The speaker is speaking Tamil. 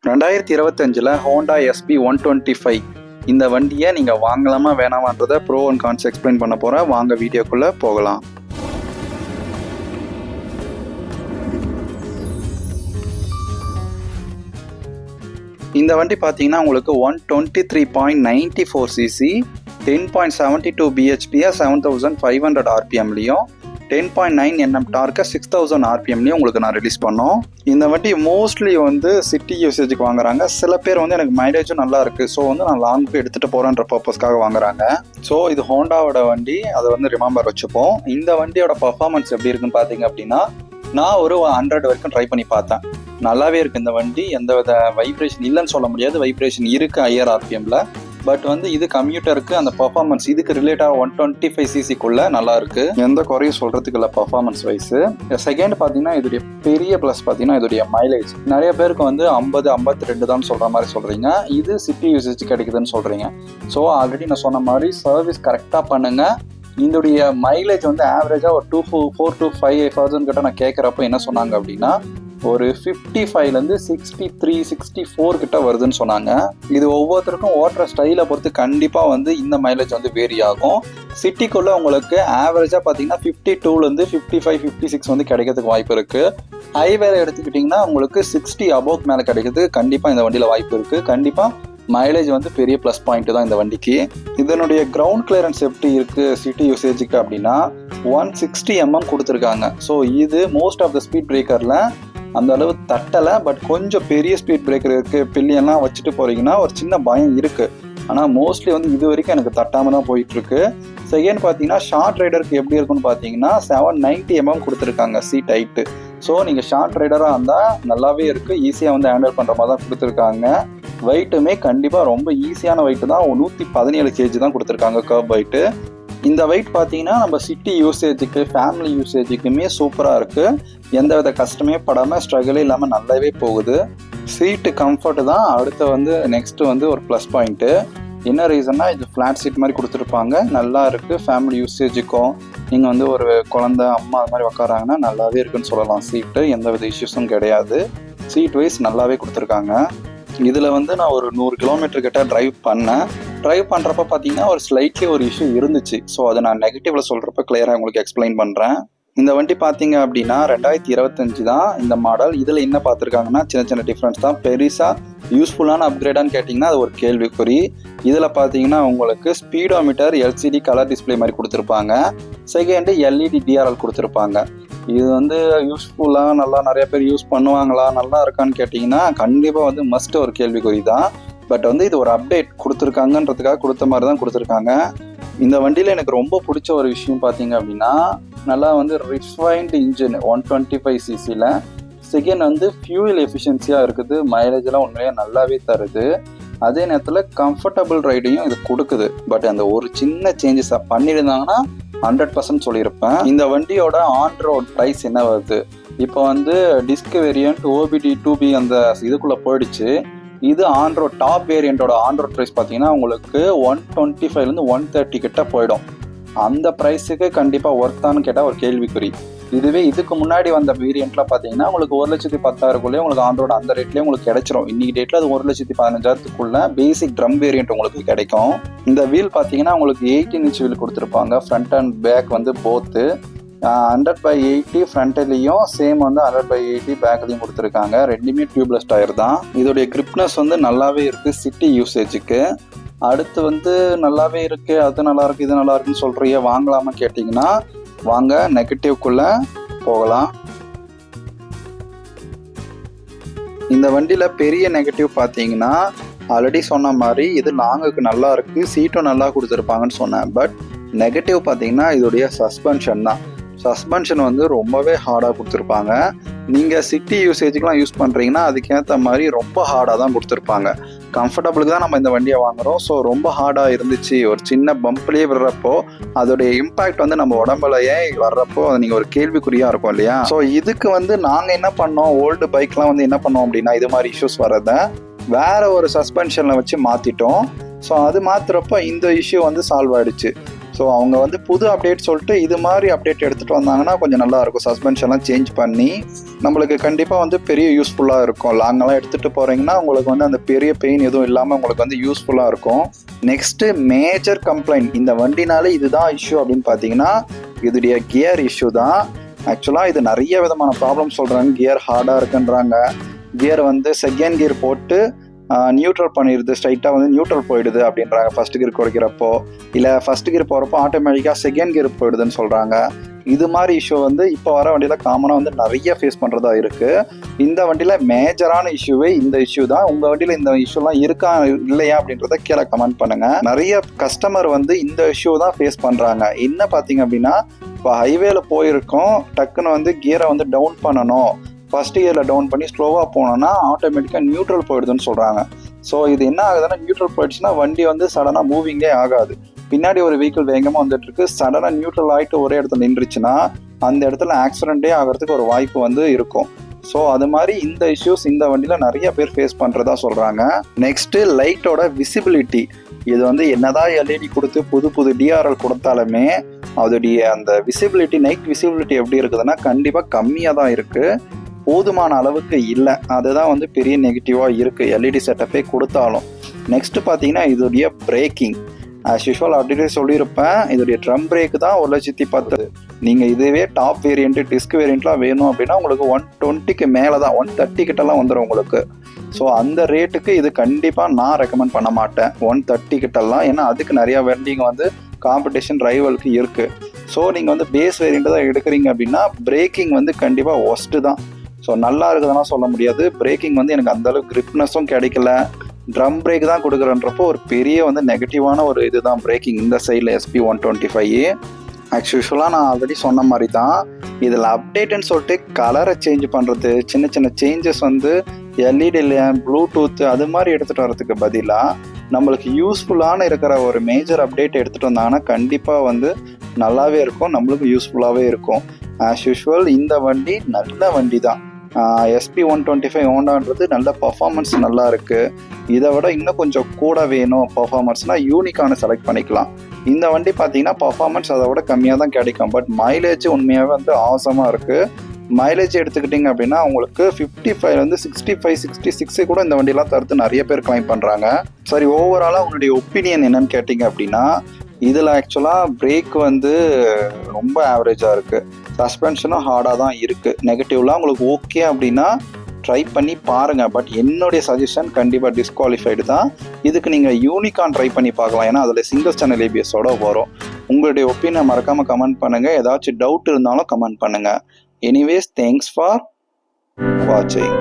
2025 ஹோண்டா எஸ்பி 125 இந்த வண்டியை நீங்கள் வாங்கலாமா வேணாமான்றதை ப்ரோ அண்ட் கான்ஸ் எக்ஸ்பிளைன் பண்ண போகிறேன். வாங்க வீடியோக்குள்ளே போகலாம். இந்த வண்டி பார்த்தீங்கன்னா உங்களுக்கு 123.94 சிசி 10.72 பிஹெச்பியை 7500 ஆர்பிஎம்லையும் 10.9 Nm டார்க்கை 6000 ஆர்பிஎம்லையும் உங்களுக்கு நான் ரிலீஸ் பண்ணோம். இந்த வண்டி மோஸ்ட்லி வந்து சிட்டி யூசேஜுக்கு வாங்குறாங்க. சில பேர் வந்து எனக்கு மைலேஜும் நல்லா இருக்குது, ஸோ வந்து நான் லாங்குக்கு எடுத்துகிட்டு போகிறேன்ற பர்பஸ்க்காக வாங்குறாங்க. ஸோ இது ஹோண்டாவோட வண்டி, அதை வந்து ரிமெம்பர் வச்சுப்போம். இந்த வண்டியோட பர்ஃபார்மன்ஸ் எப்படி இருக்குன்னு பார்த்தீங்க அப்படின்னா, நான் ஒரு 100 வரைக்கும் ட்ரை பண்ணி பார்த்தேன். நல்லாவே இருக்குது இந்த வண்டி. எந்த வித வைப்ரேஷன் இல்லைன்னு சொல்ல முடியாது, வைப்ரேஷன் இருக்குது ஹையர் ஆர்பிஎம்மில். பட் வந்து இது கம்யூட்டருக்கு அந்த பர்ஃபார்மன்ஸ் இதுக்கு ரிலேட்டாக 125 சிசிக்குள்ளே நல்லா இருக்கு. எந்த குறையும் சொல்கிறதுக்கு இல்லை பர்ஃபார்மன்ஸ் வைஸு. செகண்ட் பார்த்தீங்கன்னா இதோடைய பெரிய ப்ளஸ் பார்த்தீங்கன்னா இதோடைய மைலேஜ். நிறைய பேருக்கு வந்து 50-52 தான் சொல்கிற மாதிரி சொல்கிறீங்க. இது சிட்டி யூசேஜ் கிடைக்குதுன்னு சொல்கிறீங்க. ஸோ ஆல்ரெடி நான் சொன்ன மாதிரி சர்வீஸ் கரெக்டாக பண்ணுங்கள். இதோடைய மைலேஜ் வந்து ஆவரேஜாக ஒரு 4 to 5,000 கிட்ட நான் கேட்குறப்போ என்ன சொன்னாங்க அப்படின்னா, ஒரு 55லேருந்து 63-64 கிட்ட வருதுன்னு சொன்னாங்க. இது ஒவ்வொருத்தருக்கும் ஓட்டுற ஸ்டைலை பொறுத்து கண்டிப்பாக வந்து இந்த மைலேஜ் வந்து வேரி ஆகும். சிட்டிக்குள்ளே உங்களுக்கு ஆவரேஜாக பார்த்தீங்கன்னா 52லேருந்து 55-56 வந்து கிடைக்கிறதுக்கு வாய்ப்பு இருக்குது. ஹைவேல எடுத்துக்கிட்டிங்கன்னா உங்களுக்கு 60 அபோவ் மேலே கிடைக்கிறதுக்கு கண்டிப்பாக இந்த வண்டியில் வாய்ப்பு இருக்குது. கண்டிப்பாக மைலேஜ் வந்து பெரிய ப்ளஸ் பாயிண்ட் தான் இந்த வண்டிக்கு. இதனுடைய கிரவுண்ட் கிளியரன்ஸ் எப்படி இருக்குது சிட்டி யூசேஜுக்கு அப்படின்னா 160 mm கொடுத்துருக்காங்க. ஸோ இது மோஸ்ட் ஆஃப் த ஸ்பீட் பிரேக்கரில் அந்த அளவு தட்டலை. பட் கொஞ்சம் பெரிய ஸ்பீட் பிரேக்கர் இருக்குது, பில்லியெல்லாம் வச்சுட்டு போகிறீங்கன்னா ஒரு சின்ன பயம் இருக்குது. ஆனால் மோஸ்ட்லி வந்து இது வரைக்கும் எனக்கு தட்டாமல் தான் போயிட்டுருக்கு. செகண்ட் பார்த்தீங்கன்னா ஷார்ட் ரைடருக்கு எப்படி இருக்குன்னு பார்த்தீங்கன்னா 790 mm கொடுத்துருக்காங்க சீட் ஹைட்டு. ஸோ நீங்கள் ஷார்ட் ரைடராக இருந்தால் நல்லாவே இருக்குது, ஈஸியாக வந்து ஹேண்டில் பண்ணுற மாதிரி தான் கொடுத்துருக்காங்க. வெயிட்டுமே கண்டிப்பாக ரொம்ப ஈஸியான வெயிட்டு தான், 117 kg தான் கொடுத்துருக்காங்க கர்ப் வெயிட்டு. இந்த வெயிட் பார்த்தீங்கன்னா நம்ம சிட்டி யூசேஜுக்கு ஃபேமிலி யூசேஜுக்குமே சூப்பராக இருக்குது. எந்த வித கஷ்டமே படாமல் ஸ்ட்ரகிளே இல்லாமல் நல்லாவே போகுது. சீட்டு கம்ஃபர்ட் தான் அடுத்து வந்து நெக்ஸ்ட்டு வந்து ஒரு ப்ளஸ் பாயிண்ட்டு. என்ன ரீசன்னா இது ஃப்ளாட் சீட் மாதிரி கொடுத்துருப்பாங்க, நல்லா இருக்குது. ஃபேமிலி யூசேஜுக்கும் நீங்கள் வந்து ஒரு குழந்தை அம்மா அது மாதிரி உட்காராங்கன்னா நல்லாவே இருக்குன்னு சொல்லலாம். சீட்டு எந்த வித இஷ்யூஸும் கிடையாது. சீட் வைஸ் நல்லாவே கொடுத்துருக்காங்க. இதில் வந்து நான் ஒரு 100 கிலோமீட்டர் கிட்ட ட்ரைவ் பண்ணுறப்ப பார்த்தீங்கன்னா ஒரு ஸ்லைட்லி ஒரு இஷ்யூ இருந்துச்சு. ஸோ அதை நான் நெகட்டிவில் சொல்கிறப்ப கிளியராக உங்களுக்கு எக்ஸ்பிளைன் பண்ணுறேன். இந்த வண்டி பார்த்தீங்க அப்படின்னா 2025 தான் இந்த மாடல். இதில் என்ன பார்த்துருக்காங்கன்னா சின்ன டிஃப்ரென்ஸ் தான். பெருசாக யூஸ்ஃபுல்லான அப்கிரேடான்னு கேட்டிங்கன்னா அது ஒரு கேள்விக்குறி. இதில் பார்த்தீங்கன்னா உங்களுக்கு ஸ்பீடோமீட்டர் எல்சிடி கலர் டிஸ்பிளே மாதிரி கொடுத்துருப்பாங்க. செகண்டு எல்இடி டிஆர்எல் கொடுத்துருப்பாங்க. இது வந்து யூஸ்ஃபுல்லாக நல்லா நிறைய பேர் யூஸ் பண்ணுவாங்களா, நல்லா இருக்கான்னு கேட்டிங்கன்னா கண்டிப்பாக வந்து மஸ்ட் ஒரு கேள்விக்குறி தான். பட் வந்து இது ஒரு அப்டேட் கொடுத்துருக்காங்கன்றதுக்காக கொடுத்த மாதிரி தான் கொடுத்துருக்காங்க. இந்த வண்டியில் எனக்கு ரொம்ப பிடிச்ச ஒரு விஷயம் பார்த்தீங்க அப்படின்னா, நல்லா வந்து ரிஃபைன்டு இன்ஜின் 125 சிசியில். செகண்ட் வந்து ஃபியூயல் எஃபிஷியன்சியாக இருக்குது. மைலேஜெலாம் உண்மையிலேயே நல்லாவே தருது. அதே நேரத்தில் கம்ஃபர்டபுள் ரைடையும் இது கொடுக்குது. பட் அந்த ஒரு சின்ன சேஞ்சஸாக பண்ணியிருந்தாங்கன்னா 100% சொல்லியிருப்பேன். இந்த வண்டியோட ஆன் ரோட் ப்ரைஸ் என்ன வருது, இப்போ வந்து டிஸ்க் வேரியன்ட் OBD 2B அந்த இதுக்குள்ளே போயிடுச்சு. இது ஆன் ரோட் டாப் வேரியண்ட்டோட ஆன் ரோட் ப்ரைஸ் பார்த்தீங்கன்னா உங்களுக்கு 125லேருந்து 130 கிட்ட போயிடும். அந்த ப்ரைஸுக்கு கண்டிப்பாக ஒர்த்தான்னு கேட்டால் ஒரு கேள்விக்குறி. இதுவே இதுக்கு முன்னாடி வந்த வேரியண்ட்லாம் பார்த்தீங்கன்னா உங்களுக்கு 1,10,000 உங்களுக்கு ஆன் ரோட் அந்த ரேட்லேயே உங்களுக்கு கிடைச்சிரும். இன்னைக்கு டேட்டில் அது 1,15,000 பேசிக் ட்ரம் வேரியண்ட் உங்களுக்கு கிடைக்கும். இந்த வீல் பார்த்தீங்கன்னா உங்களுக்கு 18 inch வீல் கொடுத்துருப்பாங்க. ஃப்ரண்ட் அண்ட் பேக் வந்து போத்து 100/80 ஃப்ரண்ட்லேயும் சேம் வந்து 100/80 பேக்லேயும் கொடுத்துருக்காங்க. ரெண்டுமே டியூப்லெஸ் டயர் தான். இதோடைய கிரிப்னஸ் வந்து நல்லாவே இருக்குது சிட்டி யூசேஜுக்கு. அடுத்து வந்து நல்லாவே இருக்குது, அது நல்லா இருக்குது, இது நல்லா இருக்குன்னு சொல்கிறீங்க, வாங்கலாமா கேட்டிங்கன்னா வாங்க நெகட்டிவ்க்குள்ளே போகலாம். இந்த வண்டியில் பெரிய நெகட்டிவ் பார்த்தீங்கன்னா ஆல்ரெடி சொன்ன மாதிரி இது லாங்குக்கு நல்லா இருக்குது, சீட்டும் நல்லா கொடுத்துருப்பாங்கன்னு சொன்னேன். பட் நெகட்டிவ் பார்த்தீங்கன்னா இதோடைய சஸ்பென்ஷன் தான். சஸ்பென்ஷன் வந்து ரொம்பவே ஹார்டாக கொடுத்துருப்பாங்க. நீங்கள் சிட்டி யூசேஜுக்கெலாம் யூஸ் பண்ணுறீங்கன்னா அதுக்கேற்ற மாதிரி ரொம்ப ஹார்டாக தான் கொடுத்துருப்பாங்க. கம்ஃபர்டபுளுக்கு தான் நம்ம இந்த வண்டியை வாங்குகிறோம். ஸோ ரொம்ப ஹார்டாக இருந்துச்சு. ஒரு சின்ன பம்ப்லேயே வர்றப்போ அதோடைய இம்பேக்ட் வந்து நம்ம உடம்புலையே வர்றப்போ அது நீங்கள் ஒரு கேள்விக்குறியாக இருக்கும் இல்லையா. ஸோ இதுக்கு வந்து நாங்கள் என்ன பண்ணோம், ஓல்டு பைக்லாம் வந்து என்ன பண்ணோம் அப்படின்னா இது மாதிரி இஷ்யூஸ் வரதை வேற ஒரு சஸ்பென்ஷனில் வச்சு மாற்றிட்டோம். ஸோ அது மாற்றுறப்போ இந்த இஷ்யூ வந்து சால்வ் ஆகிடுச்சு. ஸோ அவங்க வந்து புது அப்டேட் சொல்லிட்டு இது மாதிரி அப்டேட் எடுத்துகிட்டு வந்தாங்கன்னா கொஞ்சம் நல்லாயிருக்கும். சஸ்பென்ஷன்லாம் சேஞ்ச் பண்ணி நம்மளுக்கு கண்டிப்பாக வந்து பெரிய யூஸ்ஃபுல்லாக இருக்கும். லாங்கெல்லாம் எடுத்துகிட்டு போகிறீங்கன்னா உங்களுக்கு வந்து அந்த பெரிய பெயின் எதுவும் இல்லாமல் உங்களுக்கு வந்து யூஸ்ஃபுல்லாக இருக்கும். நெக்ஸ்ட்டு மேஜர் கம்ப்ளைண்ட் இந்த வண்டினாலே இதுதான் இஷ்யூ அப்படின்னு பார்த்தீங்கன்னா இதோடைய கியர் இஷ்யூ தான். ஆக்சுவலாக இது நிறைய விதமான ப்ராப்ளம் சொல்கிறாங்க. கியர் ஹார்டாக இருக்குன்றாங்க. கியர் வந்து செகண்ட் கியர் போட்டு நியூட்ரல் பண்ணிடுது, ஸ்ட்ரைட்டாக வந்து நியூட்ரல் போயிடுது அப்படின்றாங்க ஃபர்ஸ்ட் கியர் குறைக்கிறப்போ. இல்லை ஃபர்ஸ்ட் கியர் போகிறப்போ ஆட்டோமேட்டிக்காக செகண்ட் கியர் போயிடுதுன்னு சொல்கிறாங்க. இது மாதிரி இஷ்யூ வந்து இப்போ வர வண்டியில் காமனாக வந்து நிறைய ஃபேஸ் பண்ணுறதா இருக்குது. இந்த வண்டியில் மேஜரான இஷ்யூவே இந்த இஷ்யூ தான். உங்கள் வண்டியில் இந்த இஷ்யூலாம் இருக்கா இல்லையா அப்படின்றத கீழே கமெண்ட் பண்ணுங்கள். நிறைய கஸ்டமர் வந்து இந்த இஷ்யூ தான் ஃபேஸ் பண்ணுறாங்க. என்ன பார்த்தீங்க அப்படின்னா இப்போ ஹைவேல போயிருக்கோம், டக்குன்னு வந்து கியரை வந்து டவுன் பண்ணணும், ஃபர்ஸ்ட் கியரில் டவுன் பண்ணி ஸ்லோவாக போனோன்னா ஆட்டோமேட்டிக்காக நியூட்ரல் போயிடுதுன்னு சொல்கிறாங்க. ஸோ இது என்ன ஆகுதுன்னா நியூட்ரல் போயிடுச்சுன்னா வண்டி வந்து சடனாக மூவிங்கே ஆகாது. பின்னாடி ஒரு வெஹிக்கிள் வேகமாக வந்துட்டுருக்கு, சடனாக நியூட்ரல் ஆகிட்டு ஒரே இடத்துல நின்றுச்சுன்னா அந்த இடத்துல ஆக்சிடென்ட்டே ஆகிறதுக்கு ஒரு வாய்ப்பு வந்து இருக்கும். ஸோ அது மாதிரி இந்த இஷ்யூஸ் இந்த வண்டியில் நிறைய பேர் ஃபேஸ் பண்ணுறதா சொல்கிறாங்க. நெக்ஸ்ட்டு லைட்டோட விசிபிலிட்டி. இது வந்து என்னதான் எல்இடி கொடுத்து புது டிஆர்எல் கொடுத்தாலுமே அதோடைய அந்த விசிபிலிட்டி, நைட் விசிபிலிட்டி எப்படி இருக்குதுன்னா கண்டிப்பாக கம்மியாக தான் இருக்குது, போதுமான அளவுக்கு இல்லை. அதுதான் வந்து பெரிய நெகட்டிவாக இருக்குது எல்இடி செட்டப்பே கொடுத்தாலும். நெக்ஸ்ட்டு பார்த்தீங்கன்னா இதோடைய பிரேக்கிங். ஆஸ் யூஷுவல் அப்படியே சொல்லியிருப்பேன், இதோடைய ட்ரம் பிரேக் தான் 1,10,000. நீங்கள் இதுவே டாப் வேரியண்ட்டு டிஸ்க் வேரியண்ட்லாம் வேணும் அப்படின்னா உங்களுக்கு 120க்கு மேலே தான், 130 கிட்டலாம் வந்துடும் உங்களுக்கு. ஸோ அந்த ரேட்டுக்கு இது கண்டிப்பாக நான் ரெக்கமெண்ட் பண்ண மாட்டேன் 130 கிட்டலாம். ஏன்னா அதுக்கு நிறையா வெண்டிங் வந்து காம்படிஷன் ரைவலுக்கு இருக்குது. ஸோ நீங்கள் வந்து பேஸ் வேரியண்ட்டு தான் எடுக்கிறீங்க அப்படின்னா பிரேக்கிங் வந்து கண்டிப்பாக ஒஸ்ட்டு தான். ஸோ நல்லா இருக்குதுன்னா சொல்ல முடியாது. பிரேக்கிங் வந்து எனக்கு அந்தளவுக்கு கிரிப்னஸும் கிடைக்கல. ட்ரம் பிரேக் தான் கொடுக்குறன்றப்போ ஒரு பெரிய வந்து நெகட்டிவான ஒரு இது தான் பிரேக்கிங் இந்த சைடில் SP125. ஆக்சுவலாக நான் ஆல்ரெடி சொன்ன மாதிரி தான் இதில் அப்டேட்டுன்னு சொல்லிட்டு கலரை சேஞ்ச் பண்ணுறது, சின்ன சின்ன சேஞ்சஸ் வந்து எல்இடி லேம்ப், ப்ளூடூத் அது மாதிரி எடுத்துகிட்டு வரதுக்கு பதிலாக நம்மளுக்கு யூஸ்ஃபுல்லான இருக்கிற ஒரு மேஜர் அப்டேட் எடுத்துகிட்டு வந்தாங்கன்னா கண்டிப்பாக வந்து நல்லாவே இருக்கும், நம்மளுக்கு யூஸ்ஃபுல்லாகவே இருக்கும். ஆஸ் யூஷுவல் இந்த வண்டி நல்ல வண்டி தான். SP125 ஹோண்டான்றது நல்ல பர்ஃபார்மன்ஸ் நல்லா இருக்குது. இதை விட இன்னும் கொஞ்சம் கூட வேணும் பர்ஃபார்மன்ஸ்னால் யூனிகானை செலக்ட் பண்ணிக்கலாம். இந்த வண்டி பார்த்தீங்கன்னா பர்ஃபார்மன்ஸ் அதை விட கம்மியாக தான் கிடைக்கும், பட் மைலேஜ் உண்மையாகவே வந்து ஆசமாக இருக்குது. மைலேஜ் எடுத்துக்கிட்டிங்க அப்படின்னா உங்களுக்கு 55 வந்து 65, 66 கூட இந்த வண்டியெலாம் தடுத்து நிறைய பேர் கிளைம் பண்ணுறாங்க. சரி, ஓவராலாக உங்களுடைய ஒப்பீனியன் என்னன்னு கேட்டிங்க அப்படின்னா இதில் ஆக்சுவலாக பிரேக் வந்து ரொம்ப ஆவரேஜாக இருக்குது, சஸ்பென்ஷனும் ஹார்டாக தான் இருக்குது. நெகட்டிவ்லாம் உங்களுக்கு ஓகே அப்படின்னா ட்ரை பண்ணி பாருங்கள். பட் என்னுடைய சஜஷன் கண்டிப்பாக டிஸ்குவாலிஃபைடு தான். இதுக்கு நீங்கள் யூனிகான் ட்ரை பண்ணி பார்க்கலாம், ஏன்னா அதில் சிங்கிள் சேனல் ABS-ஓட வரும். உங்களுடைய ஒப்பீனியன் மறக்காமல் கமெண்ட் பண்ணுங்கள். ஏதாச்சும் டவுட் இருந்தாலும் கமெண்ட் பண்ணுங்கள். எனிவேஸ், தேங்க்ஸ் ஃபார் வாட்சிங்.